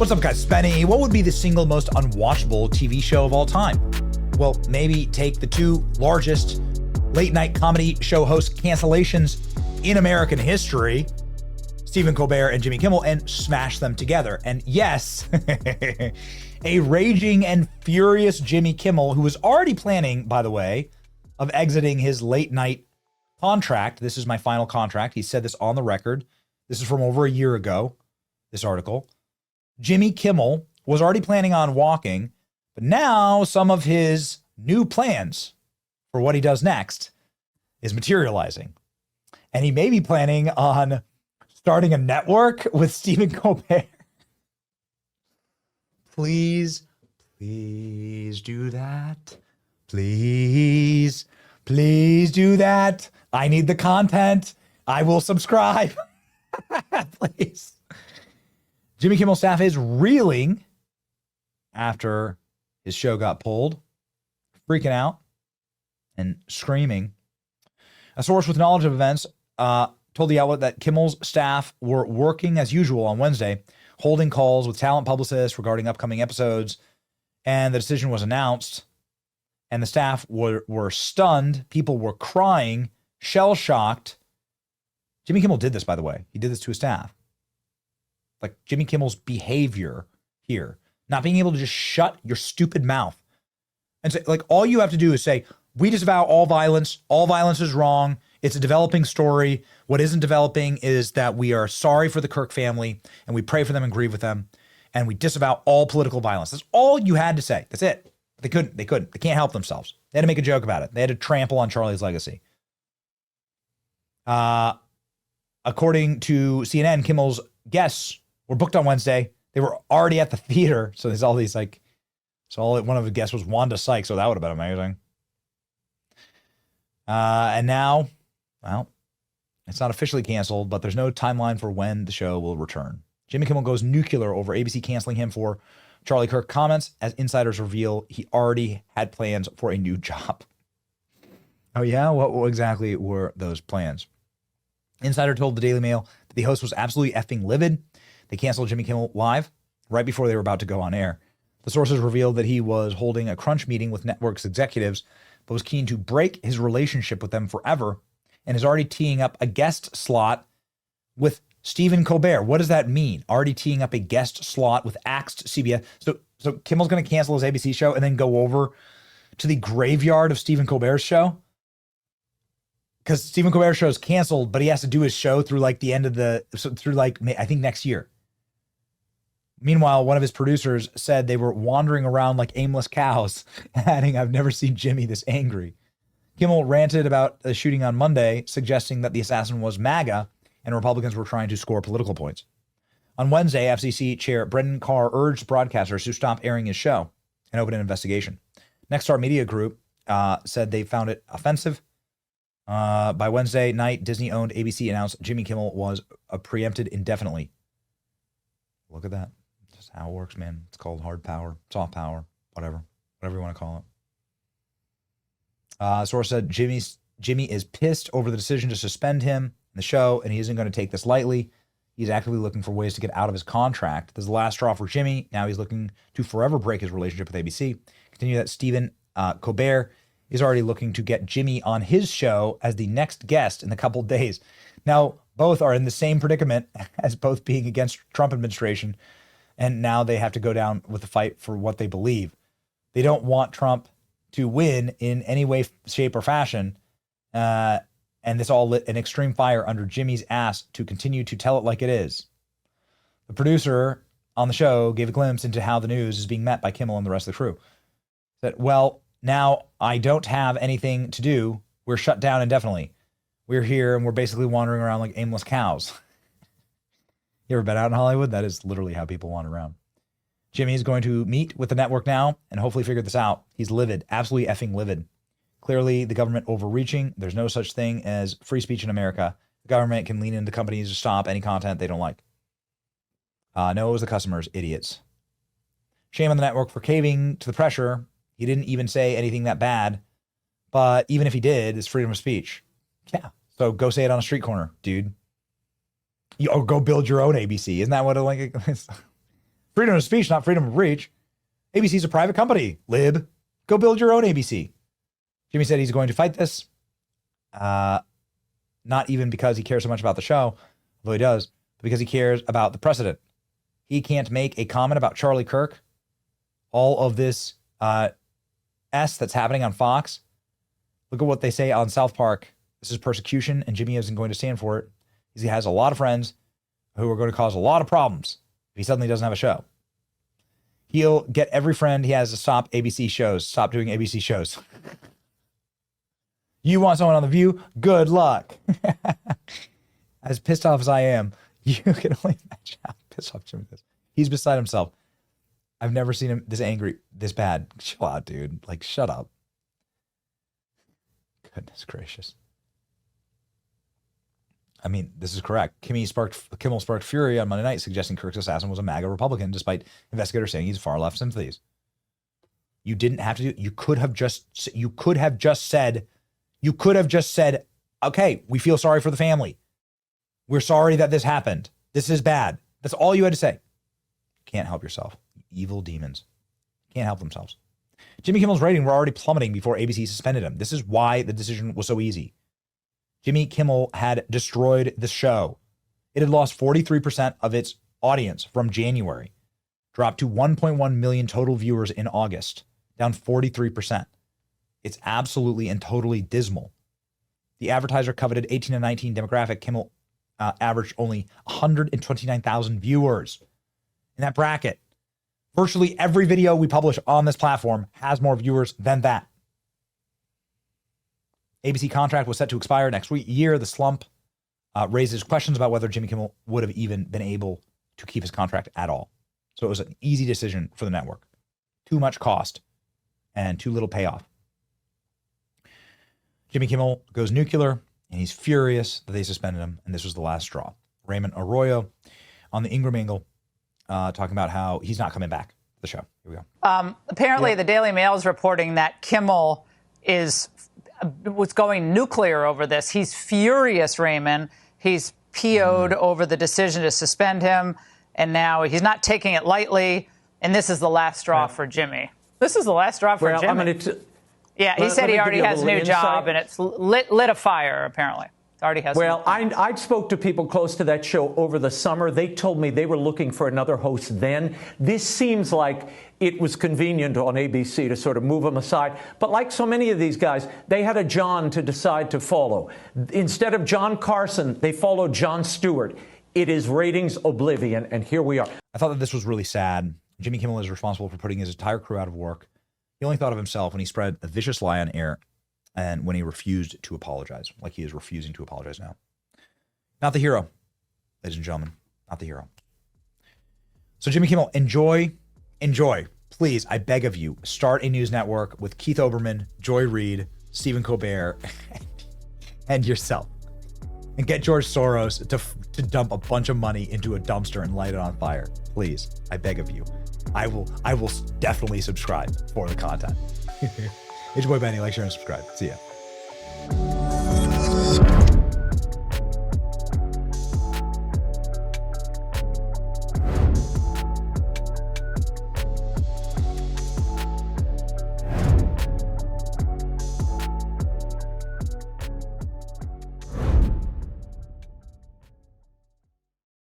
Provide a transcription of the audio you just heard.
What's up, guys? Spenny. What would be the single most unwatchable TV show of all time? Well, maybe take the two largest late night comedy show host cancellations in American history, Stephen Colbert and Jimmy Kimmel, and smash them together. And yes, a raging and furious Jimmy Kimmel, who was already planning, by the way, of exiting his late night contract. This is my final contract. He said this on the record. This is from over a year ago, this article. Jimmy Kimmel was already planning on walking, but now some of his new plans for what he does next is materializing. And he may be planning on starting a network with Stephen Colbert. Please do that. Please do that. I need the content. I will subscribe. Please. Jimmy Kimmel's staff is reeling after his show got pulled, freaking out and screaming. A source with knowledge of events told the outlet that Kimmel's staff were working as usual on Wednesday, holding calls with talent publicists regarding upcoming episodes, and the decision was announced, and the staff were stunned. People were crying, shell-shocked. Jimmy Kimmel did this, by the way. He did this to his staff. Like Jimmy Kimmel's behavior here, not being able to just shut your stupid mouth and say, like, all you have to do is say, we disavow all violence. All violence is wrong. It's a developing story. What isn't developing is that we are sorry for the Kirk family and we pray for them and grieve with them. And we disavow all political violence. That's all you had to say. That's it. They couldn't. They can't help themselves. They had to make a joke about it. They had to trample on Charlie's legacy. According to CNN, Kimmel's guests were booked on Wednesday. They were already at the theater. So there's all these one of the guests was Wanda Sykes. So that would have been amazing. And now, well, it's not officially canceled, but there's no timeline for when the show will return. Jimmy Kimmel goes nuclear over ABC canceling him for Charlie Kirk comments, as insiders reveal he already had plans for a new job. Oh yeah? What exactly were those plans? Insider told the Daily Mail that the host was absolutely effing livid. They canceled Jimmy Kimmel Live right before they were about to go on air. The sources revealed that he was holding a crunch meeting with network's executives, but was keen to break his relationship with them forever, and is already teeing up a guest slot with Stephen Colbert. What does that mean? Already teeing up a guest slot with axed CBS. So Kimmel's going to cancel his ABC show and then go over to the graveyard of Stephen Colbert's show? Because Stephen Colbert's show is canceled, but he has to do his show through like the end of I think next year. Meanwhile, one of his producers said they were wandering around like aimless cows, adding, "I've never seen Jimmy this angry." Kimmel ranted about the shooting on Monday, suggesting that the assassin was MAGA and Republicans were trying to score political points. On Wednesday, FCC Chair Brendan Carr urged broadcasters to stop airing his show and open an investigation. Nexstar Media Group said they found it offensive. By Wednesday night, Disney-owned ABC announced Jimmy Kimmel was preempted indefinitely. Look at that. That's how it works, man. It's called hard power, soft power, whatever you want to call it. Source said Jimmy is pissed over the decision to suspend him in the show, and he isn't going to take this lightly. He's actively looking for ways to get out of his contract. This is the last straw for Jimmy. Now he's looking to forever break his relationship with ABC. Continue that Stephen Colbert is already looking to get Jimmy on his show as the next guest in a couple days. Now, both are in the same predicament as both being against Trump administration, and now they have to go down with the fight for what they believe. They don't want Trump to win in any way, shape, or fashion, and this all lit an extreme fire under Jimmy's ass to continue to tell it like it is. The producer on the show gave a glimpse into how the news is being met by Kimmel and the rest of the crew. Said, "Well, now I don't have anything to do. We're shut down indefinitely. We're here and we're basically wandering around like aimless cows." You ever been out in Hollywood? That is literally how people wander around. Jimmy is going to meet with the network now and hopefully figure this out. He's livid, absolutely effing livid. Clearly, the government overreaching. There's no such thing as free speech in America. The government can lean into companies to stop any content they don't like. No, it was the customers, idiots. Shame on the network for caving to the pressure. He didn't even say anything that bad, but even if he did, it's freedom of speech. Yeah, so go say it on a street corner, dude. Or go build your own ABC. Isn't that what it like? Freedom of speech, not freedom of reach. ABC's a private company. Lib, go build your own ABC. Jimmy said he's going to fight this. Not even because he cares so much about the show, although he does, but because he cares about the precedent. He can't make a comment about Charlie Kirk. All of this that's happening on Fox. Look at what they say on South Park. This is persecution, and Jimmy isn't going to stand for it. He has a lot of friends who are going to cause a lot of problems if he suddenly doesn't have a show. He'll get every friend he has to stop ABC shows. Stop doing ABC shows. You want someone on The View? Good luck. As pissed off as I am, you can only imagine how pissed off Jimmy is. He's beside himself. I've never seen him this angry, this bad. Chill out, dude. Like, shut up. Goodness gracious. I mean, this is correct. Kimmel sparked fury on Monday night, suggesting Kirk's assassin was a MAGA Republican, despite investigators saying he's far left sympathies. You didn't have to do. You could have just said, okay, we feel sorry for the family. We're sorry that this happened. This is bad. That's all you had to say. Can't help yourself. Evil demons. Can't help themselves. Jimmy Kimmel's rating were already plummeting before ABC suspended him. This is why the decision was so easy. Jimmy Kimmel had destroyed the show. It had lost 43% of its audience from January, dropped to 1.1 million total viewers in August, down 43%. It's absolutely and totally dismal. The advertiser coveted 18 to 19 demographic. Kimmel averaged only 129,000 viewers in that bracket. Virtually every video we publish on this platform has more viewers than that. ABC contract was set to expire next year. The slump raises questions about whether Jimmy Kimmel would have even been able to keep his contract at all. So it was an easy decision for the network. Too much cost and too little payoff. Jimmy Kimmel goes nuclear, and he's furious that they suspended him, and this was the last straw. Raymond Arroyo on the Ingram angle talking about how he's not coming back to the show. Here we go. Apparently, the Daily Mail is reporting that Kimmel was going nuclear over this. He's furious, Raymond. He's PO'd over the decision to suspend him, and now he's not taking it lightly, and this is the last straw for Jimmy. This is the last straw for Jimmy. He said he already has a new job, and it's lit a fire, apparently. Already has. Well, I spoke to people close to that show over the summer. They told me they were looking for another host then. This seems like it was convenient on ABC to sort of move them aside. But like so many of these guys, they had a John to decide to follow. Instead of John Carson, they followed Jon Stewart. It is ratings oblivion, and here we are. I thought that this was really sad. Jimmy Kimmel is responsible for putting his entire crew out of work. He only thought of himself when he spread a vicious lie on air and when he refused to apologize, like he is refusing to apologize now. Not the hero, ladies and gentlemen, not the hero. So Jimmy Kimmel, enjoy. Please, I beg of you, start a news network with Keith Olbermann, Joy Reid, Stephen Colbert, and yourself. And get George Soros to dump a bunch of money into a dumpster and light it on fire. Please, I beg of you. I will definitely subscribe for the content. It's your boy Benny. Like, share, and subscribe. See ya.